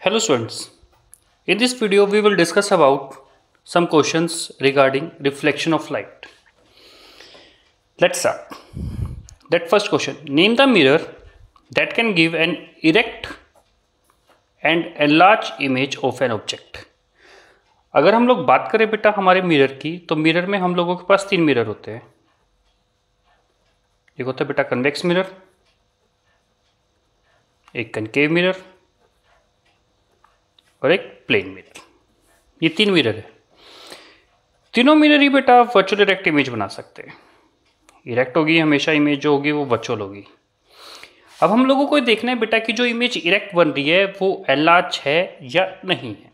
Hello students, in this video we will discuss about some questions regarding reflection of light. Let's start. That first question, name the mirror that can give an erect and enlarged image of an object. अगर हम लोग बात करें बेटा हमारे mirror की, तो mirror में हम लोगों के पास तीन मिरर होते हैं। एक होता है बेटा कन्वेक्स मिरर, एक कनकेव मिरर और एक प्लेन मिरर। ये तीन मिरर है। तीनों मिरर ही बेटा वर्चुअल इरेक्ट इमेज बना सकते हैं। इरेक्ट होगी हमेशा इमेज जो होगी वो वर्चुअल होगी। अब हम लोगों को देखना है बेटा कि जो इमेज इरेक्ट बन रही है वो एनलार्ज है या नहीं है।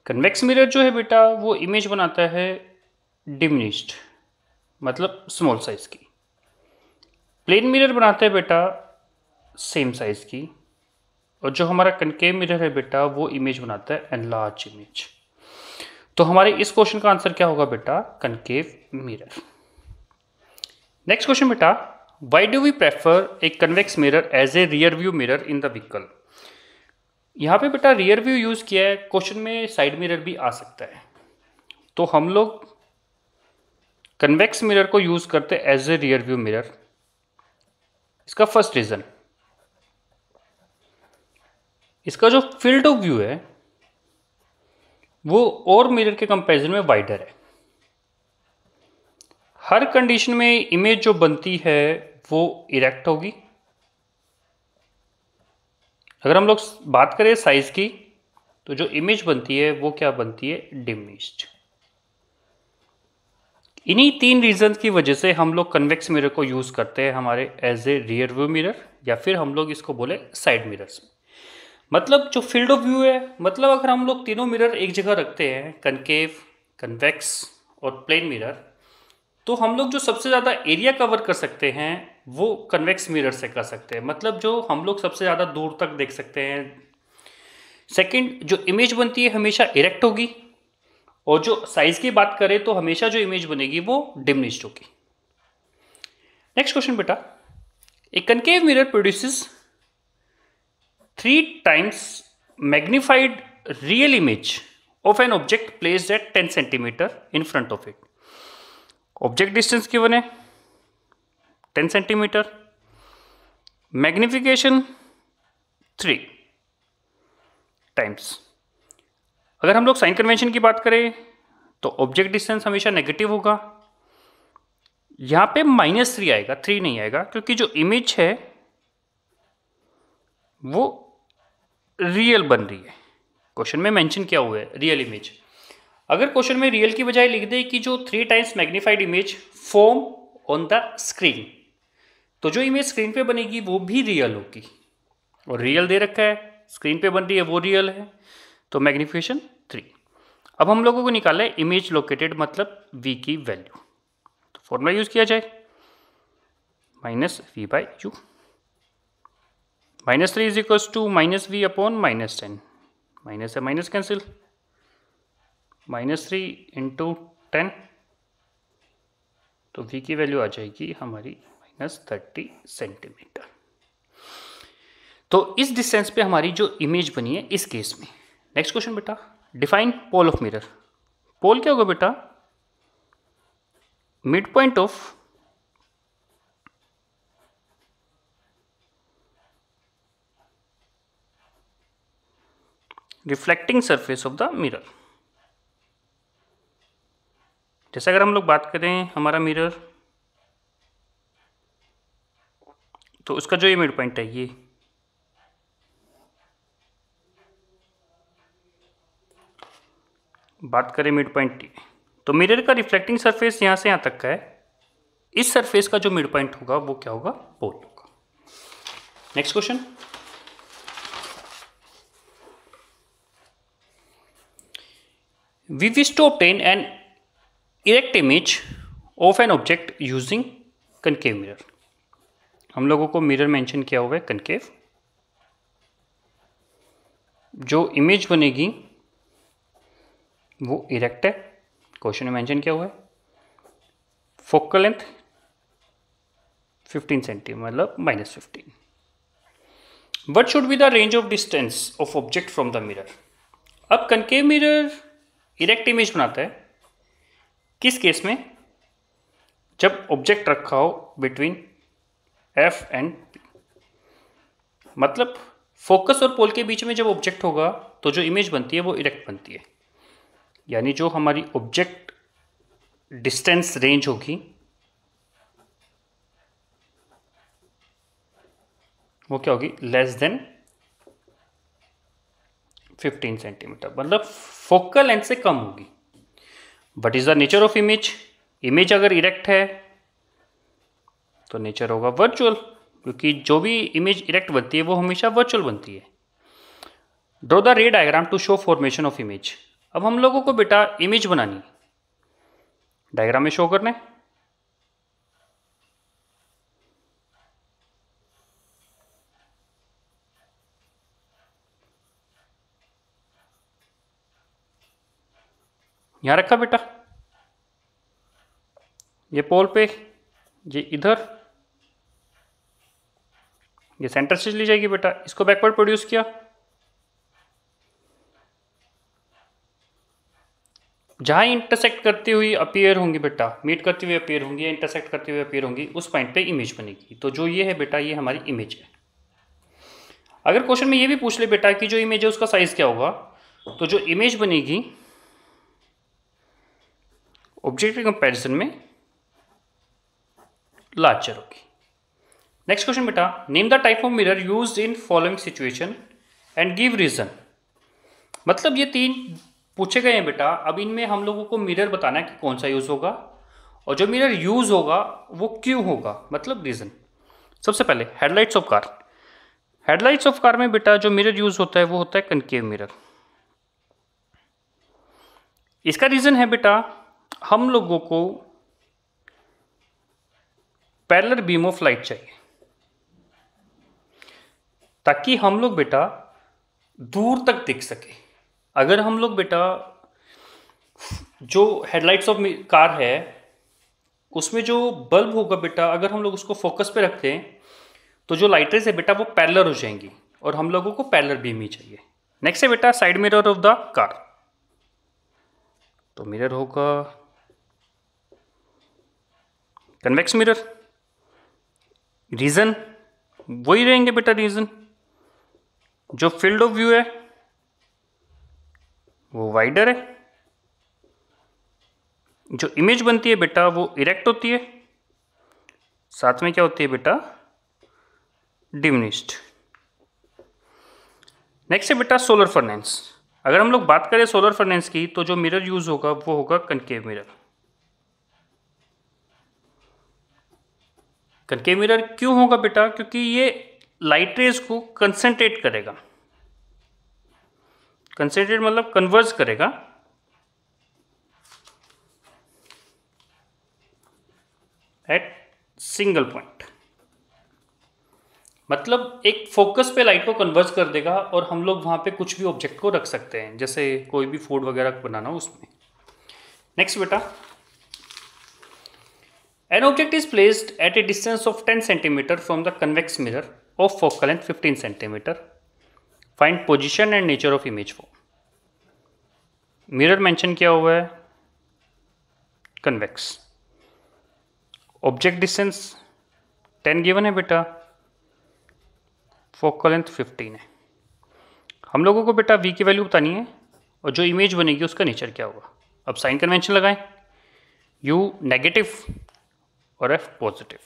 कन्वेक्स मिरर जो है बेटा वो इमेज बनाता है डिमिनिश्ड, मतलब स्मॉल साइज की। प्लेन मिरर बनाता है बेटा सेम साइज की, और जो हमारा कनकेव मिरर है बेटा वो इमेज बनाता है एनलार्ज इमेज। तो हमारे इस क्वेश्चन का आंसर क्या होगा बेटा? Concave mirror. नेक्स्ट क्वेश्चन बेटा, why do we prefer a convex mirror as a rear view mirror in the vehicle? यहाँ पे बेटा रियर व्यू यूज किया है, क्वेश्चन में साइड मिरर भी आ सकता है। तो हम लोग कन्वेक्स मिरर को यूज करते हैं as a rear view mirror. इसका फर्स्ट रीजन, इसका जो फील्ड ऑफ व्यू है वो और मिरर के कंपैरिजन में वाइडर है। हर कंडीशन में इमेज जो बनती है वो इरेक्ट होगी। अगर हम लोग बात करें साइज की, तो जो इमेज बनती है वो क्या बनती है? डिमिनिश्ड। इन्हीं तीन रीजन की वजह से हम लोग कन्वेक्स मिरर को यूज करते हैं हमारे as a rear view mirror, या फिर हम लोग इसको बोले साइड मिरर्स। मतलब जो फील्ड ऑफ व्यू है, मतलब अगर हम लोग तीनों मिरर एक जगह रखते हैं, कनकेव, कन्वेक्स और प्लेन मिरर, तो हम लोग जो सबसे ज़्यादा एरिया कवर कर सकते हैं वो कन्वेक्स मिरर से कर सकते हैं। मतलब जो हम लोग सबसे ज़्यादा दूर तक देख सकते हैं। सेकंड, जो इमेज बनती है हमेशा इरेक्ट होगी, और जो साइज की बात करें तो हमेशा जो इमेज बनेगी वो डिमिनिश्ड होगी। नेक्स्ट क्वेश्चन बेटा, a concave mirror produces 3 times magnified real image of an object placed at 10 centimeter in front of it. Object distance given है 10 centimeter, magnification 3 times। अगर हम लोग साइन कन्वेंशन की बात करें तो ऑब्जेक्ट डिस्टेंस हमेशा नेगेटिव होगा। यहां पे -3 आएगा, 3 नहीं आएगा, क्योंकि जो इमेज है वो रियल बन रही है। क्वेश्चन में मेंशन किया हुआ है रियल इमेज। अगर क्वेश्चन में रियल की बजाय लिख दे कि जो 3 times magnified image form on the screen, तो जो इमेज स्क्रीन पे बनेगी वो भी रियल होगी। और रियल दे रखा है, स्क्रीन पे बन रही है वो रियल है, तो मैग्निफिकेशन 3। अब हम लोगों को निकालना है इमेज लोकेटेड, मतलब v की वैल्यू। तो फॉर्मूला यूज किया जाए -v/u। -3 is equals to -v upon -10। Minus है माइनस कैंसिल, -3 इंटू 10, तो v की वैल्यू आ जाएगी हमारी -30 सेंटीमीटर। तो इस डिस्टेंस पे हमारी जो इमेज बनी है इस केस में। नेक्स्ट क्वेश्चन बेटा, डिफाइन पोल ऑफ मिरर। पोल क्या होगा बेटा? Mid point of reflecting surface of the mirror. जैसे अगर हम लोग बात करें हमारा मिरर, तो उसका जो ये मिड पॉइंट है, ये बात करें मिड पॉइंट, तो मिरर का रिफ्लेक्टिंग सरफेस यहां से यहां तक का है। इस सरफेस का जो मिड पॉइंट होगा वो क्या होगा? पोल होगा। Next question, we wish to obtain an erect image of an object using concave mirror। हम लोगों को मिरर मेंशन किया हुआ है कनकेव। जो इमेज बनेगी वो इरेक्ट है, क्वेश्चन में मेंशन किया हुआ है। फोकल लेंथ 15 सेंटीमीटर, मतलब -15। What should be the range of distance of object from the mirror. अब कनकेव मिरर इरेक्ट इमेज बनाता है किस केस में, जब ऑब्जेक्ट रखा हो बिटवीन एफ एंड पी, मतलब फोकस और पोल के बीच में जब ऑब्जेक्ट होगा तो जो इमेज बनती है वो इरेक्ट बनती है, यानी जो हमारी ऑब्जेक्ट डिस्टेंस रेंज होगी वो क्या होगी, लेस देन 15 सेंटीमीटर, मतलब फोकल लेंथ से कम होगी। What is the nature of image, image अगर इरेक्ट है तो नेचर होगा वर्चुअल, क्योंकि जो भी इमेज इरेक्ट बनती है वो हमेशा वर्चुअल बनती है। Draw the ray diagram to show formation of image. अब हम लोगों को बेटा इमेज बनानी है, डायग्राम में शो करना है। यहां रखा बेटा, ये पोल पे, ये इधर, ये सेंटर से ली जाएगी बेटा, इसको बैकवर्ड प्रोड्यूस किया, जहां इंटरसेक्ट करती हुई अपीयर होंगी बेटा, मीट करती हुई अपीयर होंगी या इंटरसेक्ट करती हुई अपीयर होंगी, उस पॉइंट पे इमेज बनेगी। तो जो ये है बेटा, ये हमारी इमेज है। अगर क्वेश्चन में ये भी पूछ ले बेटा कि जो इमेज है उसका साइज क्या होगा, तो जो इमेज बनेगी ऑब्जेक्ट के कंपैरिजन में लार्जर होगी। नेक्स्ट क्वेश्चन बेटा, name the type of mirror used in following situation and give reason. मतलब ये तीन पूछे गए हैं बेटा, अब इनमें हम लोगों को मिरर बताना है कि कौन सा यूज होगा और जो मिरर यूज होगा वो क्यों होगा, मतलब रीजन। सबसे पहले headlights of car. Headlights of car में बेटा जो मिरर यूज होता है वो होता है कनकेव मिरर। इसका रीजन है बेटा, हम लोगों को पैरेलल बीम ऑफ लाइट चाहिए ताकि हम लोग बेटा दूर तक दिख सके। अगर हम लोग बेटा जो हेडलाइट्स ऑफ कार है उसमें जो बल्ब होगा बेटा, अगर हम लोग उसको फोकस पे रखते हैं तो जो लाइट रेज है बेटा वो पैरेलल हो जाएंगी और हम लोगों को पैरेलल बीम ही चाहिए। नेक्स्ट है बेटा side mirror of the car. तो मिरर होगा कन्वेक्स मिरर। रीजन वही रहेंगे बेटा, रीजन जो फील्ड ऑफ व्यू है वो वाइडर है, जो इमेज बनती है बेटा वो इरेक्ट होती है, साथ में क्या होती है बेटा, डिमिनिश्ड। नेक्स्ट है बेटा सोलर फर्नेस। अगर हम लोग बात करें सोलर फर्नेस की तो जो मिरर यूज होगा वो होगा कनकेव मिरर। कनकेव मिरर क्यों होगा बेटा, क्योंकि ये लाइट रेज को कंसंट्रेट करेगा, कंसंट्रेट मतलब कन्वर्ज करेगा एट सिंगल पॉइंट, मतलब एक फोकस पे लाइट को कन्वर्ज कर देगा और हम लोग वहां पे कुछ भी ऑब्जेक्ट को रख सकते हैं, जैसे कोई भी फूड वगैरह बनाना हो उसमें। नेक्स्ट बेटा, an object is placed at a distance of 10 cm from the convex mirror of focal length 15 cm. Find position and nature of image form. Mirror mention किया हुआ है कन्वेक्स, ऑब्जेक्ट डिस्टेंस 10 गिवन है बेटा, focal length 15 है। हम लोगों को बेटा v की वैल्यू बतानी है और जो इमेज बनेगी उसका नेचर क्या होगा। अब साइन कन्वेंशन लगाएं, u नेगेटिव और f पॉजिटिव।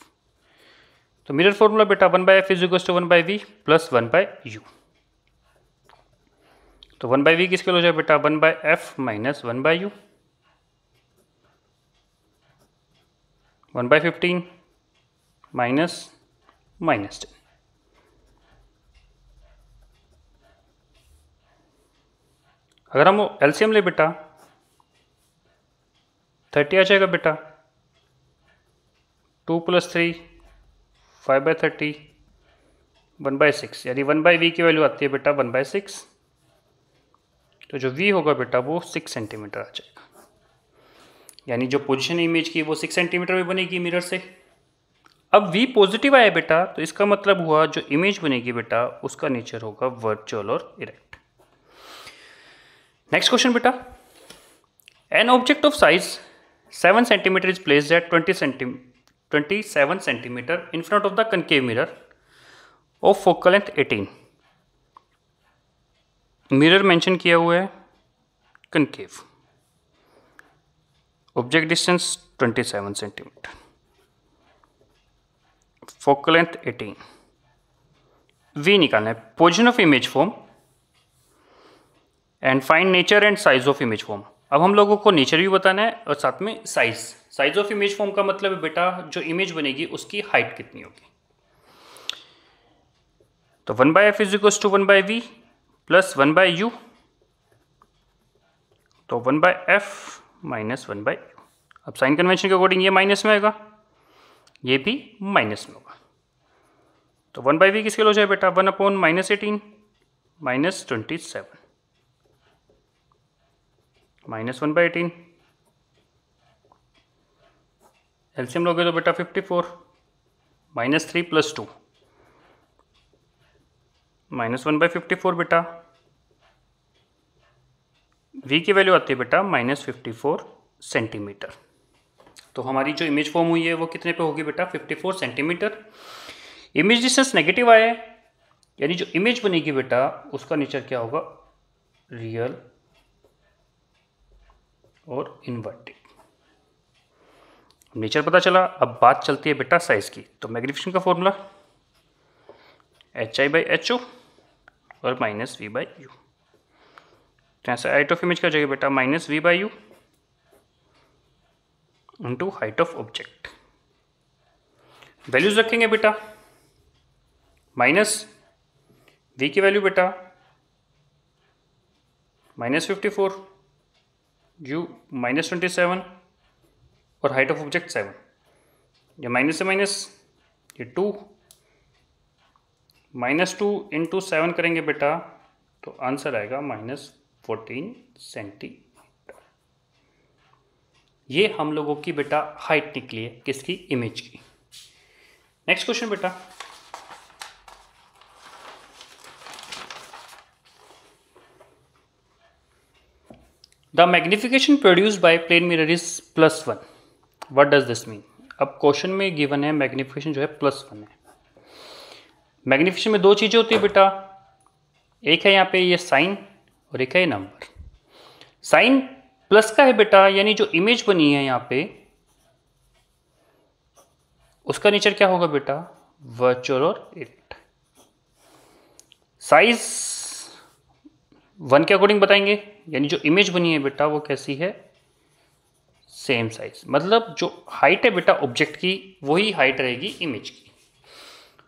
तो मिरर फॉर्मूला बेटा 1/f is equal to 1/v plus 1/u। तो 1/v किसके हो जाए बेटा, 1/f माइनस 1/u, 1/15 माइनस -10। अगर हम एलसीएम ले बेटा 30 आ जाएगा बेटा, 2 + 3 5/30 1/6, यानी 1/v की वैल्यू आती है बेटा 1/6। तो जो v होगा बेटा वो 6 सेंटीमीटर आ जाएगा, यानी जो पोजीशन इमेज की वो 6 सेंटीमीटर में बनेगी मिरर से। अब v पॉजिटिव आया बेटा, तो इसका मतलब हुआ जो इमेज बनेगी बेटा उसका नेचर होगा वर्चुअल और इरेक्ट। नेक्स्ट क्वेश्चन बेटा, an object of size 7 cm is placed at 27 cm in front of the concave mirror of focal length 18। Mirror mention किया हुआ है concave, object distance 27 cm, focal length 18, v निकालना है, position of image form and find nature and size of image form. अब हम लोगों को nature भी बताना है और साथ में साइज ऑफ इमेज फॉर्म का मतलब है बेटा जो इमेज बनेगी उसकी हाइट कितनी होगी। तो 1/f is equal to 1/v plus 1/u, तो 1/f माइनस 1/u। अब साइन कन्वेंशन के अकॉर्डिंग ये माइनस में आएगा, ये भी माइनस में होगा, तो 1/v किसके लिए हो जाए बेटा 1/-18 माइनस 27 माइनस 1/18, एलसीएम लोगे तो बेटा 54 माइनस 3 प्लस 2 माइनस 1/54 बेटा, v की वैल्यू आती है बेटा -54 सेंटीमीटर। तो हमारी जो इमेज फॉर्म हुई है वो कितने पे होगी बेटा 54 सेंटीमीटर। इमेज डिस्टेंस नेगेटिव आया है, यानी जो इमेज बनेगी बेटा उसका नेचर क्या होगा रियल और इन्वर्टेड। नेचर पता चला, अब बात चलती है बेटा साइज की। तो मैग्निफिकेशन का फॉर्मूला HI/HO और -V/U। तो यहाँ से हाइट ऑफ इमेज क्या हो जाएगी बेटा -V/U into height of object. Values रखेंगे बेटा, माइनस V की वैल्यू बेटा -54, U -27 और हाइट ऑफ ऑब्जेक्ट 7। ये माइनस से माइनस, ये 2 -2 इंटू 7 करेंगे बेटा तो आंसर आएगा -14 सेंटीमीटर। ये हम लोगों की बेटा हाइट निकली है किसकी इमेज की। नेक्स्ट क्वेश्चन बेटा, the magnification produced by plane mirror is +1। What does this mean. अब क्वेश्चन में गिवन है मैग्निफिकेशन जो है +1 है। मैग्निफिकेशन में दो चीजें होती है बेटा, एक है यहाँ पे ये साइन और एक है ये नंबर। साइन प्लस का है बेटा, यानी जो इमेज बनी है यहाँ पे उसका नेचर क्या होगा बेटा वर्चुअल और इरेक्ट। साइज 1 के अकॉर्डिंग बताएंगे, यानी जो इमेज बनी है बेटा वो कैसी है सेम साइज, मतलब जो हाइट है बेटा ऑब्जेक्ट की वही हाइट रहेगी इमेज की।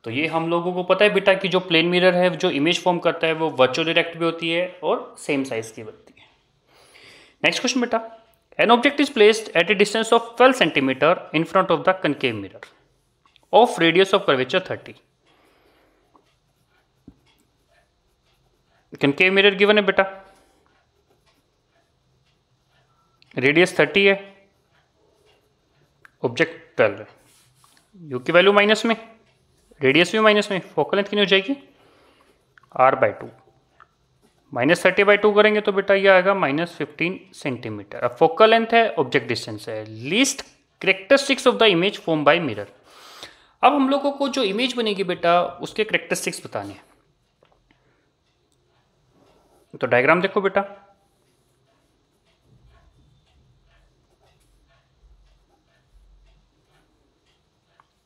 तो ये हम लोगों को पता है बेटा कि जो प्लेन मिरर है जो इमेज फॉर्म करता है वो वर्चुअल इरेक्ट भी होती है और सेम साइज की बनती है। नेक्स्ट क्वेश्चन बेटा, an object is placed at A distance of 12 centimetre in front of the concave mirror of radius of curvature 30। Concave mirror given है बेटा, रेडियस 30 है, ऑब्जेक्ट 12 है, यू की वैल्यू माइनस में, रेडियस भी माइनस में, focal length कितनी हो जाएगी R/2, -30/2 करेंगे तो बेटा ये आएगा -15 सेंटीमीटर। अब फोकल लेंथ है, ऑब्जेक्ट डिस्टेंस है, least characteristics of the image form by mirror. अब हम लोगों को जो इमेज बनेगी बेटा उसके कैरेक्टरिस्टिक्स बताने हैं। तो डायग्राम देखो बेटा,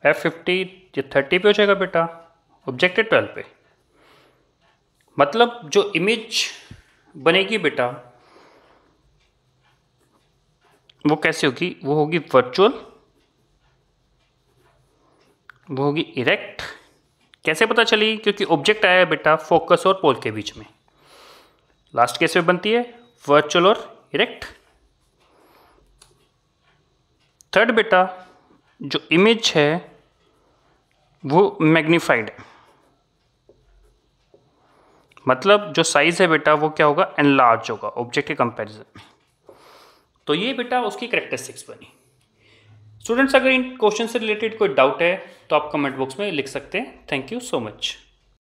F50 ये 30 पे हो जाएगा बेटा, ऑब्जेक्ट है 12 पे, मतलब जो इमेज बनेगी बेटा वो कैसे होगी, वो होगी वर्चुअल, वो होगी इरेक्ट। कैसे पता चली, क्योंकि ऑब्जेक्ट आया है बेटा फोकस और पोल के बीच में, लास्ट केस में बनती है वर्चुअल और इरेक्ट। थर्ड बेटा जो इमेज है वो मैग्नीफाइड है, मतलब जो साइज है बेटा वो क्या होगा एनलार्ज होगा ऑब्जेक्ट के कंपैरिजन में। तो ये बेटा उसकी कैरेक्टरिस्टिक्स बनी। स्टूडेंट्स, अगर इन क्वेश्चन से रिलेटेड कोई डाउट है तो आप कमेंट बॉक्स में लिख सकते हैं। Thank you so much.